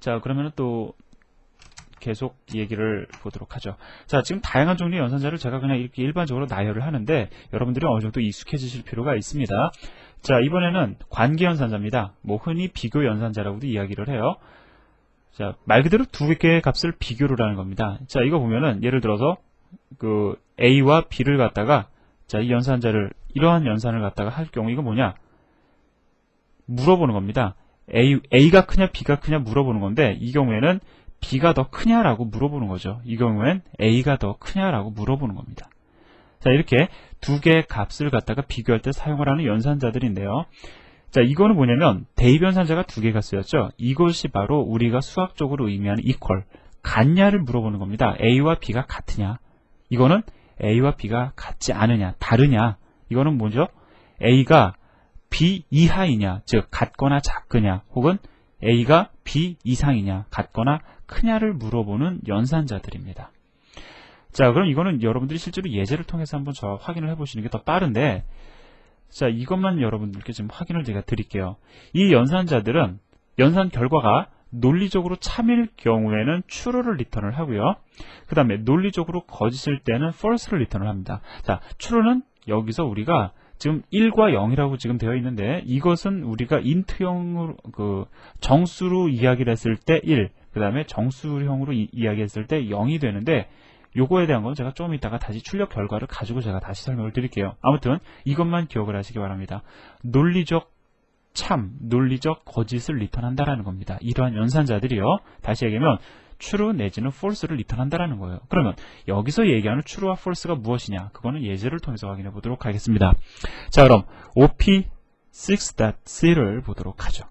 자, 그러면 또 계속 얘기를 보도록 하죠. 자, 지금 다양한 종류의 연산자를 제가 그냥 이렇게 일반적으로 나열을 하는데 여러분들이 어느 정도 익숙해지실 필요가 있습니다. 자, 이번에는 관계연산자입니다. 뭐 흔히 비교연산자라고도 이야기를 해요. 자, 말 그대로 두 개의 값을 비교를 하는 겁니다. 자, 이거 보면은 예를 들어서 그 A와 B를 갖다가 자, 이 연산자를 이러한 연산을 갖다가 할 경우 이거 뭐냐? 물어보는 겁니다. A가 크냐 B가 크냐 물어보는 건데 이 경우에는 B가 더 크냐라고 물어보는 거죠. 이 경우엔 A가 더 크냐라고 물어보는 겁니다. 자, 이렇게 두 개의 값을 갖다가 비교할 때 사용을 하는 연산자들인데요. 자, 이거는 뭐냐면 대입연산자가 두 개가 쓰였죠. 이것이 바로 우리가 수학적으로 의미하는 equal, 같냐를 물어보는 겁니다. A와 B가 같으냐. 이거는 A와 B가 같지 않으냐, 다르냐. 이거는 뭐죠? A가 B 이하이냐, 즉 같거나 작으냐, 혹은 A가 B 이상이냐, 같거나 크냐를 물어보는 연산자들입니다. 자, 그럼 이거는 여러분들이 실제로 예제를 통해서 한번 저 확인을 해보시는 게 더 빠른데, 자, 이것만 여러분들께 좀 확인을 제가 드릴게요. 이 연산자들은 연산 결과가 논리적으로 참일 경우에는 true를 리턴을 하고요. 그 다음에 논리적으로 거짓일 때는 false를 리턴을 합니다. 자, true는 여기서 우리가 지금 1과 0이라고 지금 되어 있는데 이것은 우리가 int형으로 정수로 이야기를 했을 때 1, 그 다음에 정수형으로 이야기했을 때 0이 되는데 요거에 대한 건 제가 좀 이따가 다시 출력 결과를 가지고 제가 다시 설명을 드릴게요. 아무튼 이것만 기억을 하시기 바랍니다. 논리적 참, 논리적 거짓을 리턴한다라는 겁니다. 이러한 연산자들이요. 다시 얘기하면 true 내지는 false를 리턴한다라는 거예요. 그러면 여기서 얘기하는 true와 false가 무엇이냐? 그거는 예제를 통해서 확인해 보도록 하겠습니다. 자, 그럼 OP6.C를 보도록 하죠.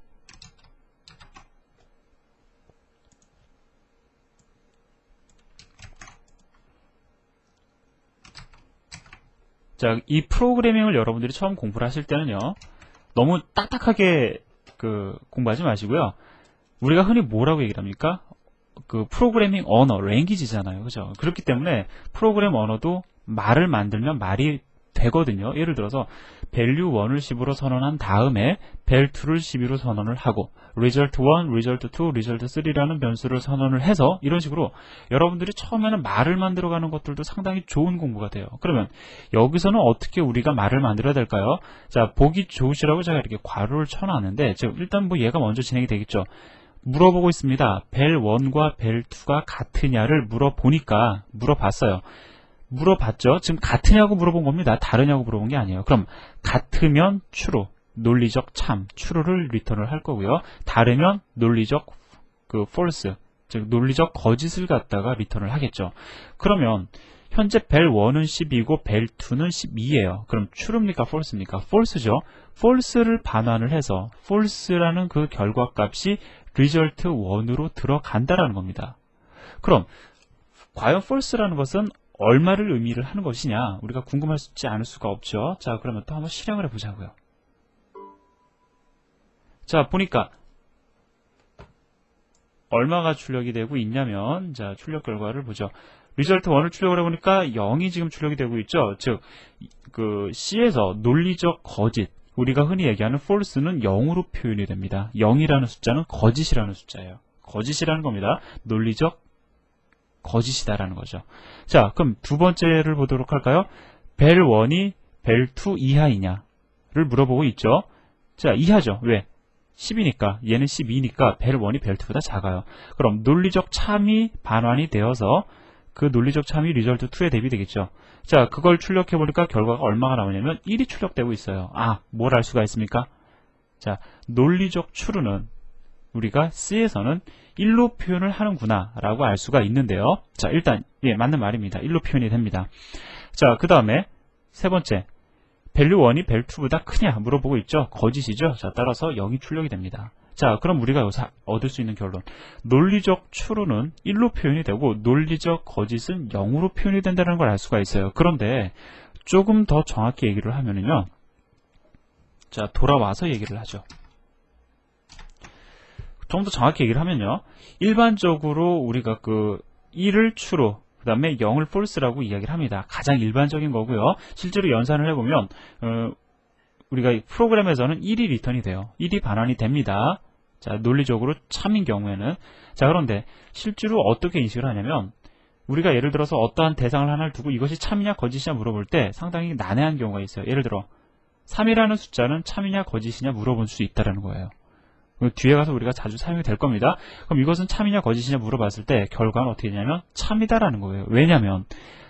자, 이 프로그래밍을 여러분들이 처음 공부를 하실 때는요, 너무 딱딱하게 공부하지 마시고요. 우리가 흔히 뭐라고 얘기를 합니까? 프로그래밍 언어, 랭귀지잖아요. 그죠? 그렇기 때문에 프로그램 언어도 말을 만들면 말이 되거든요. 예를 들어서 value 1을 10으로 선언한 다음에 val 2를 12로 선언을 하고 result 1, result 2, result 3라는 변수를 선언을 해서 이런 식으로 여러분들이 처음에는 말을 만들어가는 것들도 상당히 좋은 공부가 돼요. 그러면 여기서는 어떻게 우리가 말을 만들어야 될까요? 자, 보기 좋으시라고 제가 이렇게 괄호를 쳐놨는데 일단 뭐 얘가 먼저 진행이 되겠죠. 물어보고 있습니다. val 1과 val 2가 같으냐를 물어봤어요. 물어봤죠. 지금 같으냐고 물어본 겁니다. 다르냐고 물어본 게 아니에요. 그럼 같으면 true, 논리적 참, true를 리턴을 할 거고요. 다르면 논리적 false, 즉 논리적 거짓을 갖다가 리턴을 하겠죠. 그러면 현재 val 1은 12고 val 2는 12예요. 그럼 true입니까? false입니까? false죠. false를 반환을 해서 false라는 그 결과값이 result 1으로 들어간다라는 겁니다. 그럼 과연 false라는 것은 얼마를 의미를 하는 것이냐, 우리가 궁금하지 않을 수가 없죠. 자, 그러면 또 한번 실행을 해보자고요. 자, 보니까 얼마가 출력이 되고 있냐면, 자, 출력 결과를 보죠. result 1을 출력을 해보니까 0이 지금 출력이 되고 있죠. 즉, C에서 논리적 거짓, 우리가 흔히 얘기하는 false는 0으로 표현이 됩니다. 0이라는 숫자는 거짓이라는 숫자예요. 거짓이라는 겁니다. 논리적 거짓이다라는 거죠. 자, 그럼 두 번째를 보도록 할까요? val 1이 val 2 이하이냐를 물어보고 있죠. 자, 이하죠. 왜? 10이니까, 얘는 12니까 val 1이 val 2보다 작아요. 그럼 논리적 참이 반환이 되어서 그 논리적 참이 result 2에 대비되겠죠. 자, 그걸 출력해보니까 결과가 얼마가 나오냐면 1이 출력되고 있어요. 아, 뭘 알 수가 있습니까? 자, 논리적 true는 우리가 C에서는 1로 표현을 하는구나 라고 알 수가 있는데요. 자, 일단 맞는 말입니다. 1로 표현이 됩니다. 자, 그 다음에 세 번째, value 1이 val 2보다 크냐 물어보고 있죠. 거짓이죠. 자, 따라서 0이 출력이 됩니다. 자, 그럼 우리가 여기서 얻을 수 있는 결론, 논리적 true는 1로 표현이 되고 논리적 거짓은 0으로 표현이 된다는 걸 알 수가 있어요. 그런데 조금 더 정확히 얘기를 하면은요, 자, 돌아와서 얘기를 하죠. 좀 더 정확히 얘기를 하면요, 일반적으로 우리가 1을 true로, 그 다음에 0을 false라고 이야기를 합니다. 가장 일반적인 거고요. 실제로 연산을 해보면 우리가 프로그램에서는 1이 리턴이 돼요. 1이 반환이 됩니다. 자, 논리적으로 참인 경우에는. 자, 그런데 실제로 어떻게 인식을 하냐면 우리가 예를 들어서 어떠한 대상을 하나를 두고 이것이 참이냐 거짓이냐 물어볼 때 상당히 난해한 경우가 있어요. 예를 들어 3이라는 숫자는 참이냐 거짓이냐 물어볼 수 있다는 거예요. 뒤에 가서 우리가 자주 사용이 될 겁니다. 그럼 이것은 참이냐 거짓이냐 물어봤을 때 결과는 어떻게 되냐면 참이다라는 거예요. 왜냐하면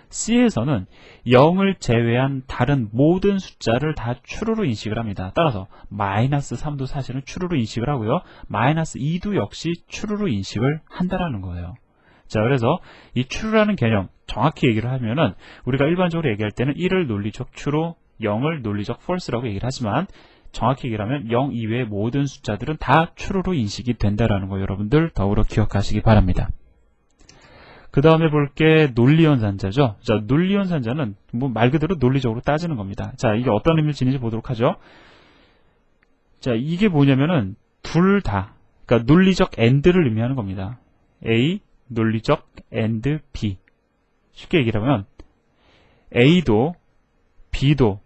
C에서는 0을 제외한 다른 모든 숫자를 다 true로 인식을 합니다. 따라서 마이너스 3도 사실은 true로 인식을 하고요. 마이너스 2도 역시 true로 인식을 한다라는 거예요. 자, 그래서 이 true라는 개념 정확히 얘기를 하면은 우리가 일반적으로 얘기할 때는 1을 논리적 true로 0을 논리적 false라고 얘기를 하지만 정확히 얘기를 하면 0 이외의 모든 숫자들은 다 true로 인식이 된다라는 거 여러분들 더불어 기억하시기 바랍니다. 그 다음에 볼 게 논리연산자죠. 자, 논리연산자는 뭐 말 그대로 논리적으로 따지는 겁니다. 자, 이게 어떤 의미를 지니지 보도록 하죠. 자, 이게 뭐냐면은 둘 다, 그러니까 논리적 AND를 의미하는 겁니다. A, 논리적 AND B. 쉽게 얘기를 하면 A도 B도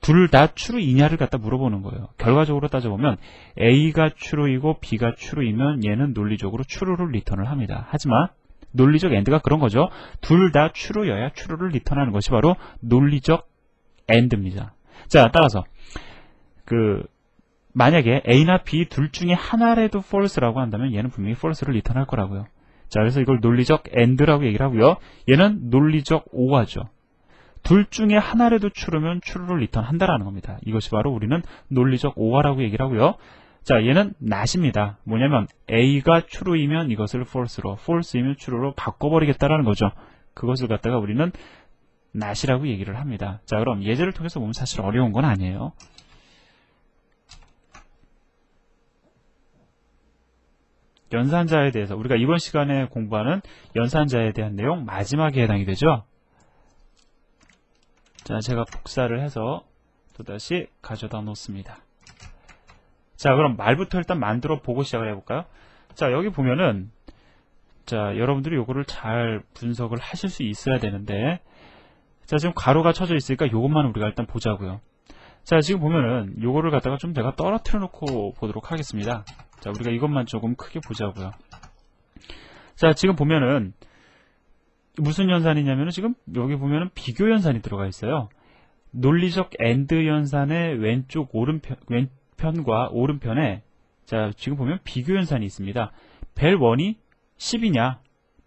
둘 다 true이냐를 갖다 물어보는 거예요. 결과적으로 따져보면 A가 true이고 B가 true이면 얘는 논리적으로 true를 리턴을 합니다. 하지만 논리적 AND가 그런 거죠. 둘 다 true여야 true를 리턴하는 것이 바로 논리적 AND입니다. 자, 따라서 만약에 A나 B 둘 중에 하나라도 false라고 한다면 얘는 분명히 false를 리턴할 거라고요. 자, 그래서 이걸 논리적 AND라고 얘기를 하고요. 얘는 논리적 OR죠. 둘 중에 하나라도 true면 true를 리턴한다라는 겁니다. 이것이 바로 우리는 논리적 OR라고 얘기를 하고요. 자, 얘는 not입니다. 뭐냐면 A가 true이면 이것을 false로, false이면 true로 바꿔버리겠다라는 거죠. 그것을 갖다가 우리는 not이라고 얘기를 합니다. 자, 그럼 예제를 통해서 보면 사실 어려운 건 아니에요. 연산자에 대해서 우리가 이번 시간에 공부하는 연산자에 대한 내용 마지막에 해당이 되죠. 자, 제가 복사를 해서 또다시 가져다 놓습니다. 자, 그럼 말부터 일단 만들어 보고 시작을 해볼까요? 자, 여기 보면은 자, 여러분들이 요거를 잘 분석을 하실 수 있어야 되는데 자, 지금 가로가 쳐져 있으니까 요것만 우리가 일단 보자고요. 자, 지금 보면은 요거를 갖다가 좀 내가 떨어뜨려 놓고 보도록 하겠습니다. 자, 우리가 이것만 조금 크게 보자고요. 자, 지금 보면은 무슨 연산이냐면은 지금 여기 보면은 비교 연산이 들어가 있어요. 논리적 AND 연산의 왼쪽 왼편과 오른편에 자, 지금 보면 비교 연산이 있습니다. 벨 1이 10이냐,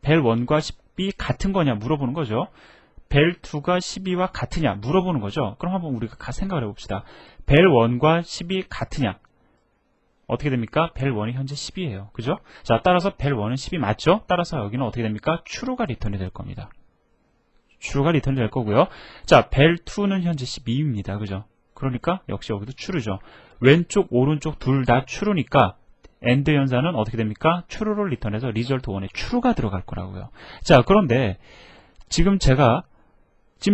벨 1과 10이 같은 거냐 물어보는 거죠. 벨 2가 12와 같으냐 물어보는 거죠. 그럼 한번 우리가 생각을 해봅시다. 벨 1과 10이 같으냐 어떻게 됩니까? 벨 1이 현재 10이에요. 그죠? 자, 따라서 벨 1은 10이 맞죠? 따라서 여기는 어떻게 됩니까? true가 리턴이 될 겁니다. true가 리턴이 될 거고요. 자, 벨 2는 현재 12입니다. 그죠? 그러니까 역시 여기도 true죠. 왼쪽, 오른쪽 둘 다 true니까 AND 연산은 어떻게 됩니까? true를 리턴해서 result 1에 true가 들어갈 거라고요. 자, 그런데 지금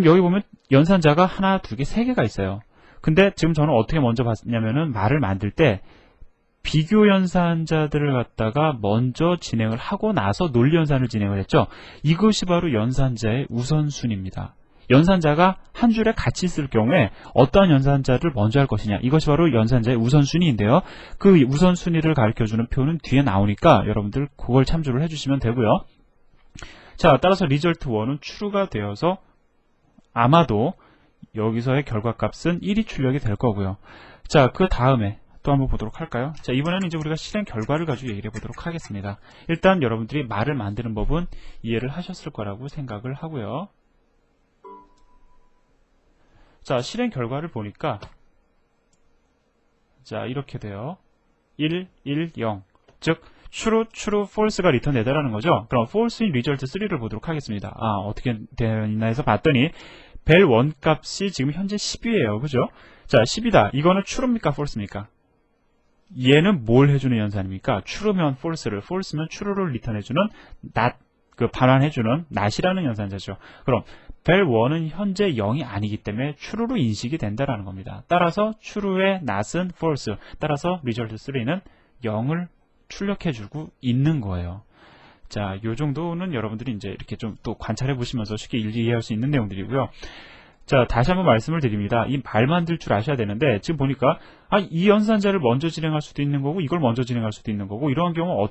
여기 보면 연산자가 하나, 두 개, 세 개가 있어요. 근데 지금 저는 어떻게 먼저 봤냐면은 말을 만들 때 비교 연산자들을 갖다가 먼저 진행을 하고 나서 논리 연산을 진행을 했죠. 이것이 바로 연산자의 우선순위입니다. 연산자가 한 줄에 같이 있을 경우에 어떠한 연산자를 먼저 할 것이냐 이것이 바로 연산자의 우선순위인데요. 그 우선순위를 가르쳐주는 표는 뒤에 나오니까 여러분들 그걸 참조를 해주시면 되고요. 자, 따라서 result 1은 true가 되어서 아마도 여기서의 결과값은 1이 출력이 될 거고요. 자, 그 다음에 또 한번 보도록 할까요? 자, 이번에는 이제 우리가 실행 결과를 가지고 얘기를 해보도록 하겠습니다. 일단 여러분들이 말을 만드는 법은 이해를 하셨을 거라고 생각을 하고요. 자, 실행 결과를 보니까 자, 이렇게 돼요. 1, 1, 0. 즉 true, false가 리턴되다라는 거죠. 그럼 false인 result 3를 보도록 하겠습니다. 아, 어떻게 되나 해서 봤더니 벨 1 값이 지금 현재 10이에요. 그죠? 자, 10이다. 이거는 true입니까? false입니까? 얘는 뭘 해주는 연산입니까? true면 false를, false면 true를 리턴해주는 not, 반환해주는 not이라는 연산자죠. 그럼 벨 1은 현재 0이 아니기 때문에 true로 인식이 된다라는 겁니다. 따라서 true의 not은 false, 따라서 result 3는 0을 출력해주고 있는 거예요. 자, 요 정도는 여러분들이 이제 이렇게 좀 또 관찰해 보시면서 쉽게 이해할 수 있는 내용들이고요. 자, 다시 한번 말씀을 드립니다. 이 말만 들 줄 아셔야 되는데, 지금 보니까, 이 연산자를 먼저 진행할 수도 있는 거고, 이걸 먼저 진행할 수도 있는 거고, 이러한 경우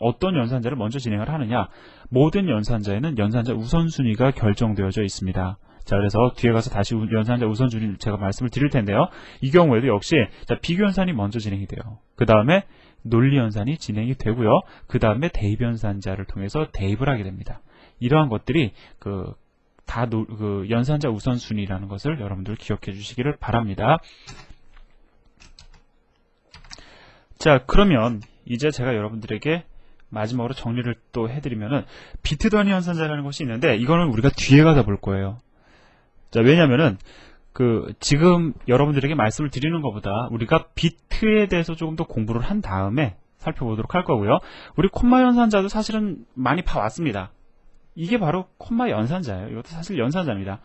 어떤 연산자를 먼저 진행을 하느냐. 모든 연산자에는 연산자 우선순위가 결정되어져 있습니다. 자, 그래서 뒤에 가서 다시 연산자 우선순위를 제가 말씀을 드릴 텐데요. 이 경우에도 역시, 자, 비교연산이 먼저 진행이 돼요. 그 다음에 논리연산이 진행이 되고요. 그 다음에 대입연산자를 통해서 대입을 하게 됩니다. 이러한 것들이, 연산자 우선순위라는 것을 여러분들 기억해 주시기를 바랍니다. 자, 그러면 이제 제가 여러분들에게 마지막으로 정리를 또 해드리면은 비트 단위 연산자라는 것이 있는데 이거는 우리가 뒤에 가서 볼 거예요. 자, 왜냐면은 지금 여러분들에게 말씀을 드리는 것보다 우리가 비트에 대해서 조금 더 공부를 한 다음에 살펴보도록 할 거고요. 우리 콤마 연산자도 사실은 많이 봐왔습니다. 이게 바로 콤마 연산자예요. 이것도 사실 연산자입니다.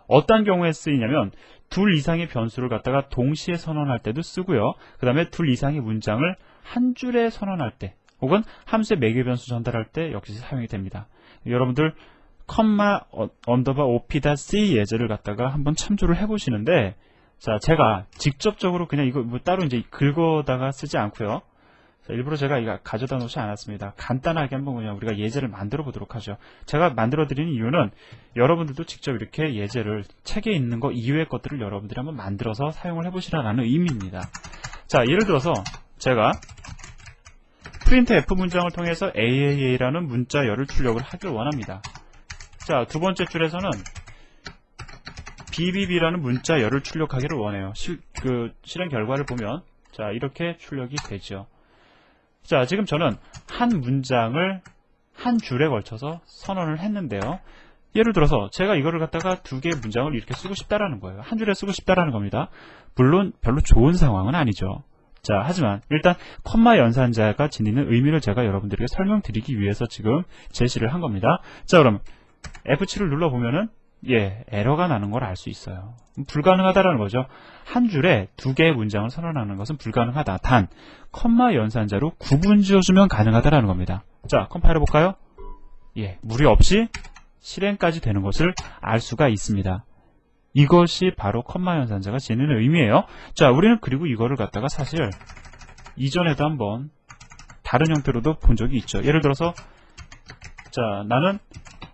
어떤 경우에 쓰이냐면 둘 이상의 변수를 갖다가 동시에 선언할 때도 쓰고요. 그 다음에 둘 이상의 문장을 한 줄에 선언할 때 혹은 함수의 매개 변수 전달할 때 역시 사용이 됩니다. 여러분들 컴마 언더바 op.c 예제를 갖다가 한번 참조를 해보시는데, 자, 제가 직접적으로 그냥 이거 뭐 따로 이제 긁어다가 쓰지 않고요. 자, 일부러 제가 이거 가져다 놓지 않았습니다. 간단하게 한번 그냥 우리가 예제를 만들어 보도록 하죠. 제가 만들어 드리는 이유는 여러분들도 직접 이렇게 예제를 책에 있는 거 이외의 것들을 여러분들이 한번 만들어서 사용을 해보시라는 의미입니다. 자, 예를 들어서 제가 프린트 F 문장을 통해서 AAA라는 문자열을 출력을 하길 원합니다. 자, 두 번째 줄에서는 BBB라는 문자열을 출력하기를 원해요. 실행 결과를 보면, 자, 이렇게 출력이 되죠. 자, 지금 저는 한 문장을 한 줄에 걸쳐서 선언을 했는데요. 예를 들어서 제가 이거를 갖다가 두 개의 문장을 이렇게 쓰고 싶다라는 거예요. 한 줄에 쓰고 싶다라는 겁니다. 물론 별로 좋은 상황은 아니죠. 자, 하지만 일단 콤마 연산자가 지니는 의미를 제가 여러분들에게 설명드리기 위해서 지금 제시를 한 겁니다. 자, 그럼 F7을 눌러보면은 에러가 나는 걸 알 수 있어요. 불가능하다라는 거죠. 한 줄에 두 개의 문장을 선언하는 것은 불가능하다. 단, 콤마 연산자로 구분 지어주면 가능하다라는 겁니다. 자, 컴파일해 볼까요? 무리 없이 실행까지 되는 것을 알 수가 있습니다. 이것이 바로 콤마 연산자가 지니는 의미예요. 자, 우리는 그리고 이거를 갖다가 사실 이전에도 한번 다른 형태로도 본 적이 있죠. 예를 들어서, 자, 나는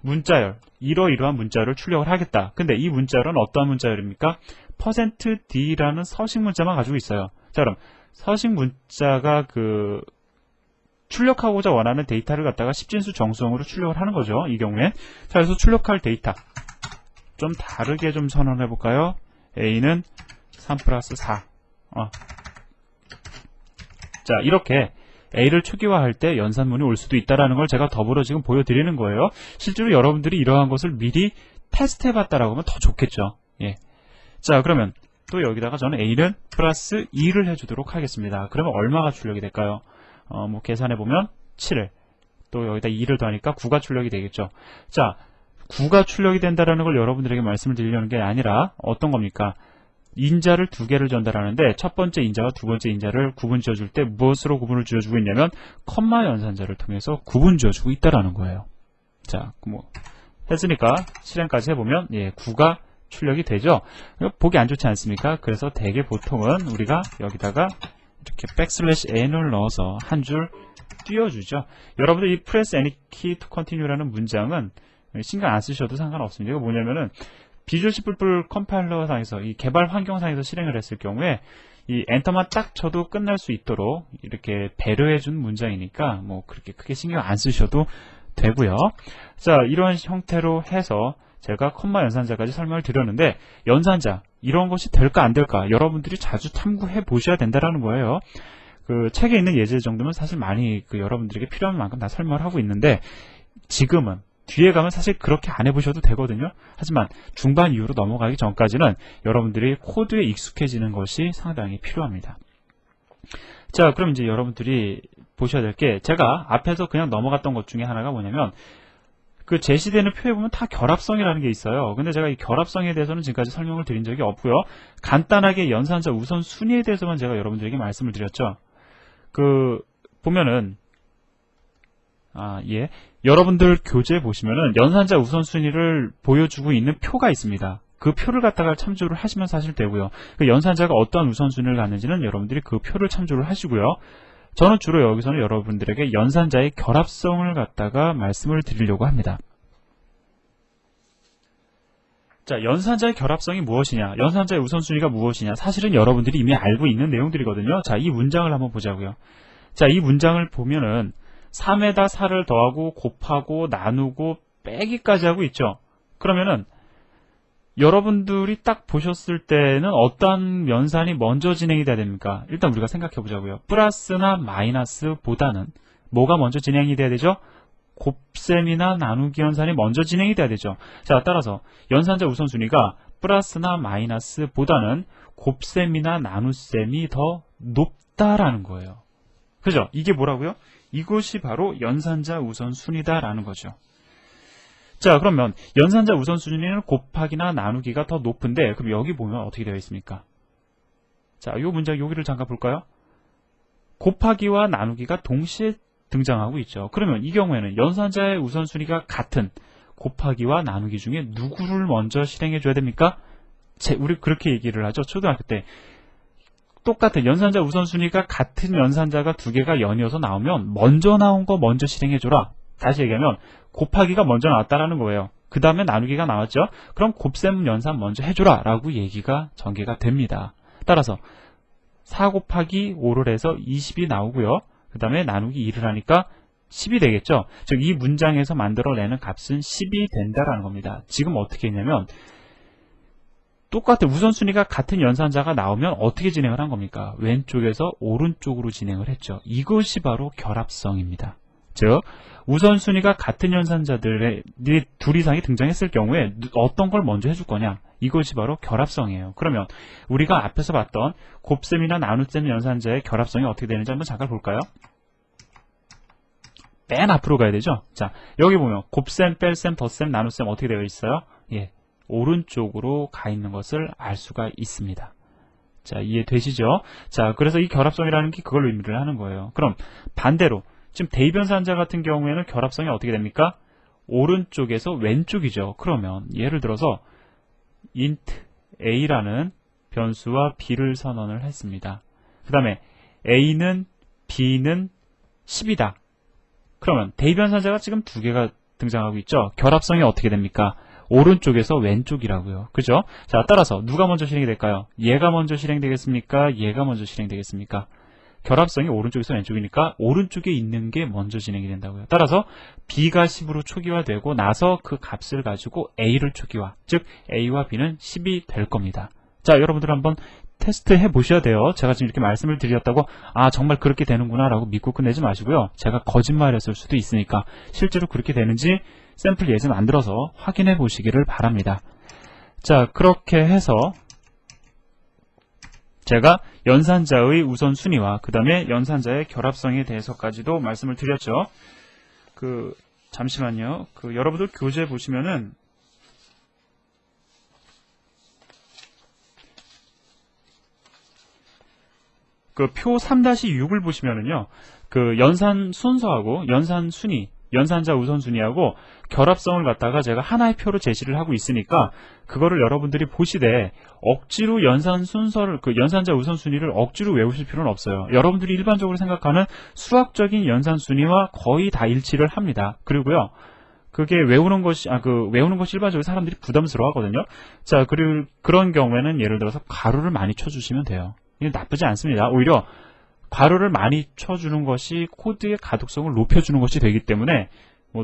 문자열, 이러이러한 문자열을 출력을 하겠다. 근데 이 문자열은 어떠한 문자열입니까? %d라는 서식 문자만 가지고 있어요. 자, 그럼 서식 문자가 출력하고자 원하는 데이터를 갖다가 십진수 정수형으로 출력을 하는 거죠. 이 경우엔. 자, 그래서 출력할 데이터 좀 다르게 좀 선언해 볼까요? A는 3 플러스 4. 자, 이렇게 A를 초기화할 때 연산문이 올 수도 있다는 걸 제가 더불어 지금 보여드리는 거예요. 실제로 여러분들이 이러한 것을 미리 테스트해봤다라고 하면 더 좋겠죠. 자, 그러면 또 여기다가 저는 A는 플러스 2를 해주도록 하겠습니다. 그러면 얼마가 출력이 될까요? 계산해보면 7을 또 여기다 2를 더하니까 9가 출력이 되겠죠. 자, 9가 출력이 된다는 걸 여러분들에게 말씀을 드리려는 게 아니라 어떤 겁니까? 인자를 두 개를 전달하는데 첫 번째 인자와 두 번째 인자를 구분 지어줄 때 무엇으로 구분을 지어주고 있냐면 콤마 연산자를 통해서 구분 지어주고 있다라는 거예요. 자, 했으니까 실행까지 해보면 9가 출력이 되죠. 보기 안 좋지 않습니까? 그래서 대개 보통은 우리가 여기다가 이렇게 \n을 넣어서 한 줄 띄워주죠. 여러분들 이 press any key to continue라는 문장은 신경 안 쓰셔도 상관없습니다. 이거 뭐냐면은 비주얼 C++ 컴파일러 상에서 이 개발 환경상에서 실행을 했을 경우에 이 엔터만 딱 쳐도 끝날 수 있도록 이렇게 배려해 준 문장이니까 그렇게 크게 신경 안 쓰셔도 되고요. 자, 이런 형태로 해서 제가 콤마 연산자까지 설명을 드렸는데 연산자 이런 것이 될까 안 될까 여러분들이 자주 탐구해 보셔야 된다라는 거예요. 책에 있는 예제 정도면 사실 많이 여러분들에게 필요한 만큼 다 설명을 하고 있는데 지금은 뒤에 가면 사실 그렇게 안 해보셔도 되거든요. 하지만 중반 이후로 넘어가기 전까지는 여러분들이 코드에 익숙해지는 것이 상당히 필요합니다. 자, 그럼 이제 여러분들이 보셔야 될 게 제가 앞에서 그냥 넘어갔던 것 중에 하나가 뭐냐면 제시되는 표에 보면 다 결합성이라는 게 있어요. 근데 제가 이 결합성에 대해서는 지금까지 설명을 드린 적이 없고요. 간단하게 연산자 우선순위에 대해서만 제가 여러분들에게 말씀을 드렸죠. 보면은 여러분들 교재에 보시면은 연산자 우선순위를 보여주고 있는 표가 있습니다. 그 표를 갖다가 참조를 하시면 사실 되고요. 그 연산자가 어떠한 우선순위를 갖는지는 여러분들이 그 표를 참조를 하시고요. 저는 주로 여기서는 여러분들에게 연산자의 결합성을 갖다가 말씀을 드리려고 합니다. 자, 연산자의 결합성이 무엇이냐, 연산자의 우선순위가 무엇이냐, 사실은 여러분들이 이미 알고 있는 내용들이거든요. 자, 이 문장을 한번 보자고요. 자, 이 문장을 보면은 3에다 4를 더하고 곱하고 나누고 빼기까지 하고 있죠. 그러면은 여러분들이 딱 보셨을 때는 어떤 연산이 먼저 진행이 돼야 됩니까? 일단 우리가 생각해 보자고요. 플러스나 마이너스보다는 뭐가 먼저 진행이 돼야 되죠? 곱셈이나 나누기 연산이 먼저 진행이 돼야 되죠. 자, 따라서 연산자 우선순위가 플러스나 마이너스보다는 곱셈이나 나눗셈이 더 높다라는 거예요. 그죠? 이게 뭐라고요? 이것이 바로 연산자 우선순위다라는 거죠. 자, 그러면 연산자 우선순위는 곱하기나 나누기가 더 높은데, 그럼 여기 보면 어떻게 되어 있습니까? 자, 이 문장 여기를 잠깐 볼까요? 곱하기와 나누기가 동시에 등장하고 있죠. 그러면 이 경우에는 연산자의 우선순위가 같은 곱하기와 나누기 중에 누구를 먼저 실행해 줘야 됩니까? 우리 그렇게 얘기를 하죠. 초등학교 때. 똑같은 연산자 우선순위가 같은 연산자가 두 개가 연이어서 나오면 먼저 나온 거 먼저 실행해줘라. 다시 얘기하면 곱하기가 먼저 나왔다라는 거예요. 그 다음에 나누기가 나왔죠. 그럼 곱셈 연산 먼저 해줘라 라고 얘기가 전개가 됩니다. 따라서 4 곱하기 5를 해서 20이 나오고요. 그 다음에 나누기 2를 하니까 10이 되겠죠. 즉 이 문장에서 만들어내는 값은 10이 된다라는 겁니다. 지금 어떻게 했냐면 똑같은 우선순위가 같은 연산자가 나오면 어떻게 진행을 한 겁니까? 왼쪽에서 오른쪽으로 진행을 했죠. 이것이 바로 결합성입니다. 즉 우선순위가 같은 연산자들의 둘 이상이 등장했을 경우에 어떤 걸 먼저 해줄 거냐? 이것이 바로 결합성이에요. 그러면 우리가 앞에서 봤던 곱셈이나 나눗셈 연산자의 결합성이 어떻게 되는지 한번 잠깐 볼까요? 맨 앞으로 가야 되죠. 자, 여기 보면 곱셈, 뺄셈, 덧셈, 나눗셈 어떻게 되어 있어요? 예, 오른쪽으로 가 있는 것을 알 수가 있습니다. 자, 이해되시죠? 자, 그래서 이 결합성이라는 게 그걸 의미를 하는 거예요. 그럼 반대로 지금 대입연산자 같은 경우에는 결합성이 어떻게 됩니까? 오른쪽에서 왼쪽이죠. 그러면 예를 들어서 int a라는 변수와 b를 선언을 했습니다. 그 다음에 a는 b는 10이다. 그러면 대입연산자가 지금 두 개가 등장하고 있죠. 결합성이 어떻게 됩니까? 오른쪽에서 왼쪽이라고요. 그죠? 자, 따라서 누가 먼저 실행이 될까요? 얘가 먼저 실행되겠습니까? 얘가 먼저 실행되겠습니까? 결합성이 오른쪽에서 왼쪽이니까 오른쪽에 있는 게 먼저 진행이 된다고요. 따라서 b가 10으로 초기화되고 나서 그 값을 가지고 a를 초기화, 즉 a와 b는 10이 될 겁니다. 자, 여러분들 한번 테스트 해보셔야 돼요. 제가 지금 이렇게 말씀을 드렸다고 아 정말 그렇게 되는구나 라고 믿고 끝내지 마시고요. 제가 거짓말했을 수도 있으니까 실제로 그렇게 되는지 샘플 예제 만들어서 확인해 보시기를 바랍니다. 자, 그렇게 해서 제가 연산자의 우선순위와 그 다음에 연산자의 결합성에 대해서까지도 말씀을 드렸죠. 잠시만요. 여러분들 교재 보시면은 표 3-6을 보시면은요. 연산 순서하고 연산 순위, 연산자 우선순위하고 결합성을 갖다가 제가 하나의 표로 제시를 하고 있으니까 그거를 여러분들이 보시되 억지로 연산 순서를 연산자 우선순위를 억지로 외우실 필요는 없어요. 여러분들이 일반적으로 생각하는 수학적인 연산 순위와 거의 다 일치를 합니다. 그리고요. 그게 외우는 것이 일반적으로 사람들이 부담스러워 하거든요. 자, 그리고 그런 경우에는 예를 들어서 괄호를 많이 쳐주시면 돼요. 이게 나쁘지 않습니다. 오히려 괄호를 많이 쳐주는 것이 코드의 가독성을 높여주는 것이 되기 때문에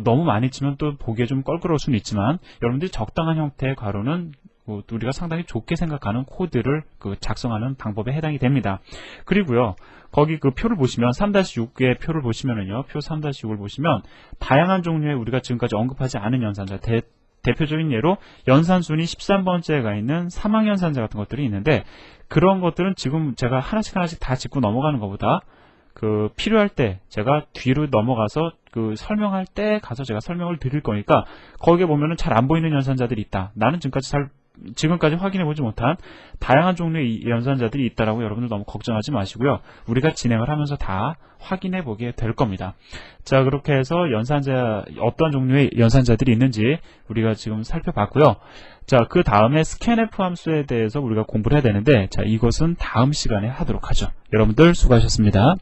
너무 많이 치면 또 보기에 좀 껄끄러울 수는 있지만 여러분들이 적당한 형태의 괄호는 우리가 상당히 좋게 생각하는 코드를 작성하는 방법에 해당이 됩니다. 그리고요, 거기 표를 보시면 3-6의 표를 보시면은요, 표 3-6을 보시면 다양한 종류의 우리가 지금까지 언급하지 않은 연산자, 대표적인 예로 연산순위 13번째에 가 있는 사망연산자 같은 것들이 있는데 그런 것들은 지금 제가 하나씩 다 짚고 넘어가는 것보다 필요할 때 제가 뒤로 넘어가서 설명할 때 가서 제가 설명을 드릴 거니까 거기에 보면은 잘 안 보이는 연산자들이 있다. 나는 지금까지 잘 지금까지 확인해보지 못한 다양한 종류의 연산자들이 있다라고 여러분들 너무 걱정하지 마시고요. 우리가 진행을 하면서 다 확인해보게 될 겁니다. 자, 그렇게 해서 연산자, 어떤 종류의 연산자들이 있는지 우리가 지금 살펴봤고요. 자, 그 다음에 scanf 함수에 대해서 우리가 공부를 해야 되는데, 자, 이것은 다음 시간에 하도록 하죠. 여러분들 수고하셨습니다.